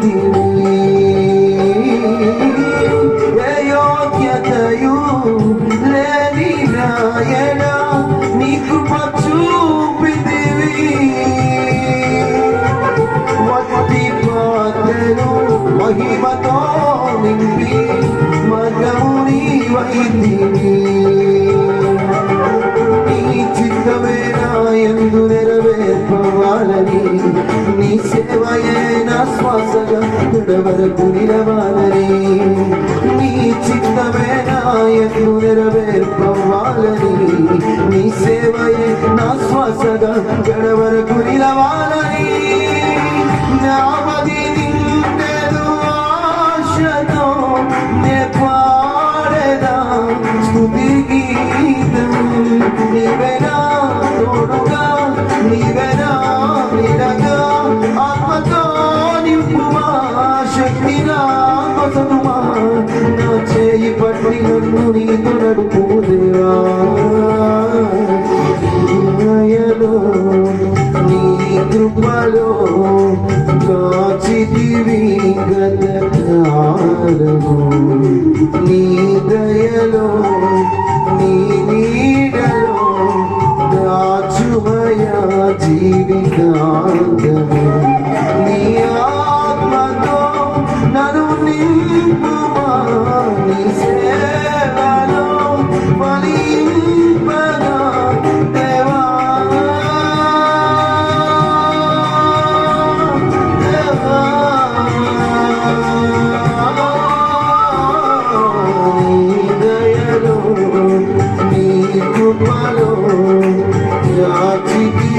వైదివి యోగ్యతయు లేని నాయన నీ కృప చూపితివి వట్టి పాత్రను మహిమతో నింపి మగము నీ వైదివి చిత్తమే నాయందు నెరవేర్పవాలని నీ సేవయే నా శ్వాసగా వరకు నిలవాలని నీ చిత్తమే నాయందు నెరవేర్పవాలని నీ సేవయే నా శ్వాసగా వరకు నిలవాలని నామది నిండెను ఆశతో నే పాడేదా స్తుతి గీతం నీవేనా తోడుగా నీవేనా నీడగా ఆత్మతో నింపుమా శక్తి నా కొసగుమా నా చేయి పట్టి నన్ను నీతో నడుపు దేవా నీ కృపలో కాచితివి గత కాలము నీ దయలో నీ నీడలో దాచుమయా జీవితాంతము నీ ఆత్మతో నన్ను నింపుమా నీ సేవలో ఫలింపగా దేవా నీ దయలో నీ కృపలో యాచితి